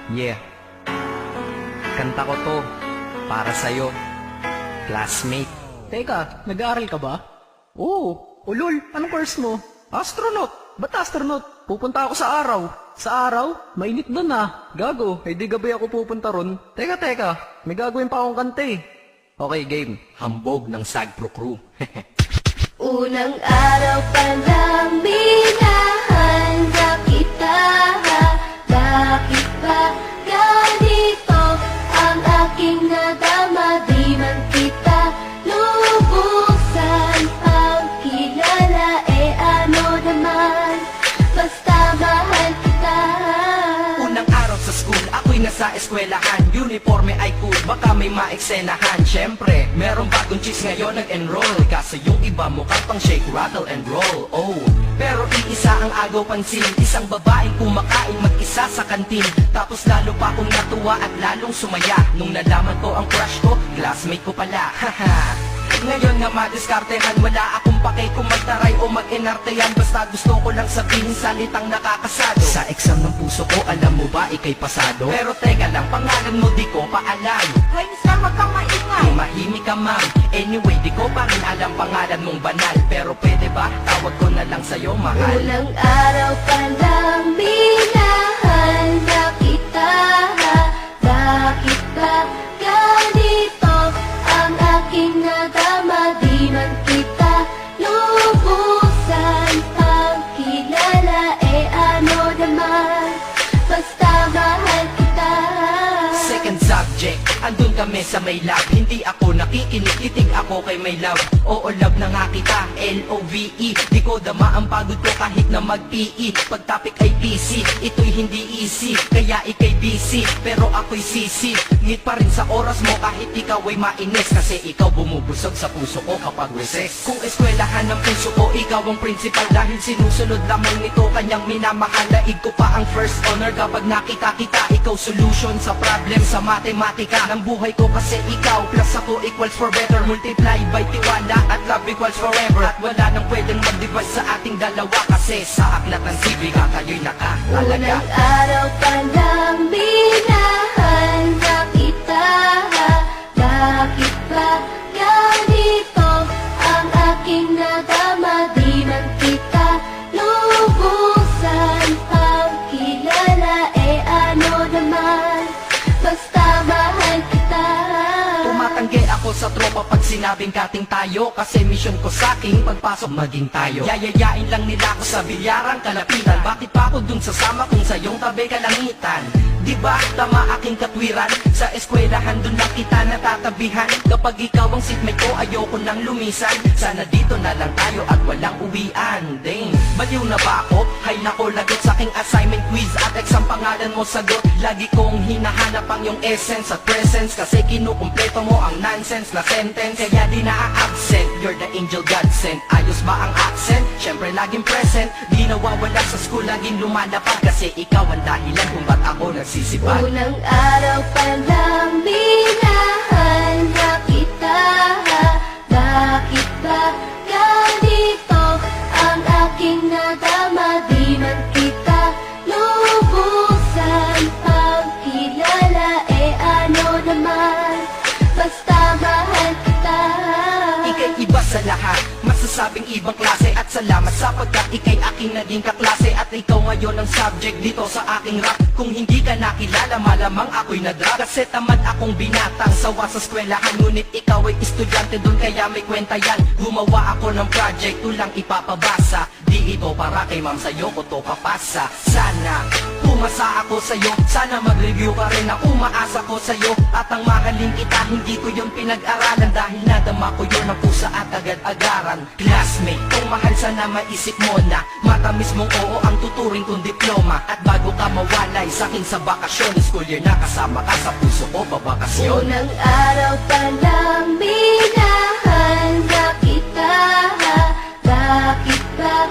Yeah, kanta ko to para sa'yo, classmate. Teka, nag-aaral ka ba? Oo. Ulol, anong course mo? Astronaut. Ba't astronaut? Pupunta ako sa araw. Sa araw? Mainit doon ah. Gago, di gabi ako pupunta ron. Teka, may gagawin pa akong kante. Okay, game. Hambog ng Sagpro Crew. Unang araw pa lang minahanda kita. Bakit ba ganito ang aking nadama? Di man kita lubusan ang kilala. Ano naman, basta mahal kita. Unang araw sa school, ako'y nasa eskwelahan. Uniforme ay cool, baka may maeksenahan. Siyempre, merong bagong chicks ngayon nag-enroll. Kaso yung iba mukhang pang shake, rattle and roll. Oh, pero iisa ang agaw pansin. Isang babaeng kumakain mag-isa sa kantin. Tapos lalo pa akong natuwa at lalong sumaya nung nalaman ko ang crush ko, classmate ko pala. Haha. Ngayon nga madiskartehan, wala akong pake kung magtaray o mag-enartehan. Basta gusto ko lang sabihin salitang nakakasado. Sa exam ng puso ko, alam mo ba ikay pasado? Pero teka lang, pangalan mo di ko pa alam. Hoy, mister, wag kang maingay. Tumahimik ka ma'am. Anyway, di ko pa rin alam pangalan mong banal. Pero pwede ba, tawag ko na lang sa'yo mahal. Unang araw pa lang minahanda kita. Bakit ba ganito ang aking nadama? Di man kita lubusan ang kilala. Ano naman, basta mahal kita. Second subject, andun kami sa may lab. Hindi ako nakikinig, titig ako kay may love. Oo, love na nga kita, L-O-V-E. Di ko dama ang pagod ko kahit na mag-PE. Pag topic ay PC, ito'y hindi easy. Kaya ikay busy, pero ako'y sisi. Ngit pa rin sa oras mo kahit ikaw ay mainis. Kasi ikaw bumubusog sa puso ko kapag recess. Kung eskwelahan ng puso ko, ikaw ang principal. Dahil sinusunod lamang nito kanyang minamahal. Daig ko pa ang first honor kapag nakita kita. Ikaw solution sa problem sa matematika ng buhay ko. Kasi ikaw plus ako equals for better. Multiply by tiwala at love equals forever. At wala nang pwedeng mag-divide sa ating dalawa. Kasi sa aklat ng sibiga kayo'y nakahalaga. Unang araw pa lang minahanda kita. Bakit ba ganito ang aking nadama? Di man kita lubusan ang kilala. Ano naman, basta mahal kita. Tumatanggi ako sa tropa pag sinabing kating tayo. Kasi mission ko sa aking pagpasok maging tayo. Yayayain lang nila ako sa bilyarang kalapitan. Bakit pa ako dun sasama kung sa iyong tabi kalangitan? Diba tama aking katwiran? Sa eskwelahan dun lang kita natatabihan. Kapag ikaw ang seatmate ko, ayoko nang lumisan. Sana dito na lang tayo at walang uwian. Dang, baliw na ba ako? Hay nako, lagot sa aking assignment quiz at exam pangalan mo sagot. Lagi kong hinahanap ang iyong essence at presence. Kasi kinukumpleto mo ang nonsense na sentence. Kaya di na-absent, you're the angel God sent. Ayos ba ang accent? Syempre laging present. Di nawawala sa school, laging lumalapag. Kasi ikaw ang dahilan kung ba't ako nagsisipag. Unang araw pa lang minahanda kita. Bakit ba ganito ang aking nadama? Di man kita lubusan ang kilala. Ano naman, basta mahal kita. Ika'y iba sa lahat, masasabing ibang klase. At salamat sapagkat ika'y aking naging kaklase. At ikaw ngayon ang subject dito sa aking rap. Kung hindi ka nakilala, malamang ako'y nadrag. Kasi tamad akong binatang sawa sa eskwelahan. Ngunit ikaw ay estudyante dun, kaya may kwenta yan. Gumawa ako ng project, tulang ipapabasa. Di ito para kay ma'am, sa'yo ko to papasa. Sana pumasa ako sa'yo, sana mag-review ka rin. Ako umaasa ko sa'yo, at ang mahalin kita, hindi ko yun pinag-aralan. Dahil nadama ko yun ang pusa at agad-agaran. Classmate, kung mahal sana maisip mo na matamis mong oo ang tuturing kong diploma. At bago ka mawalay sa'kin sa bakasyon, school year na kasama ka sa puso ko babakasyon. Unang araw pa lang minahanda kita. Bakit ba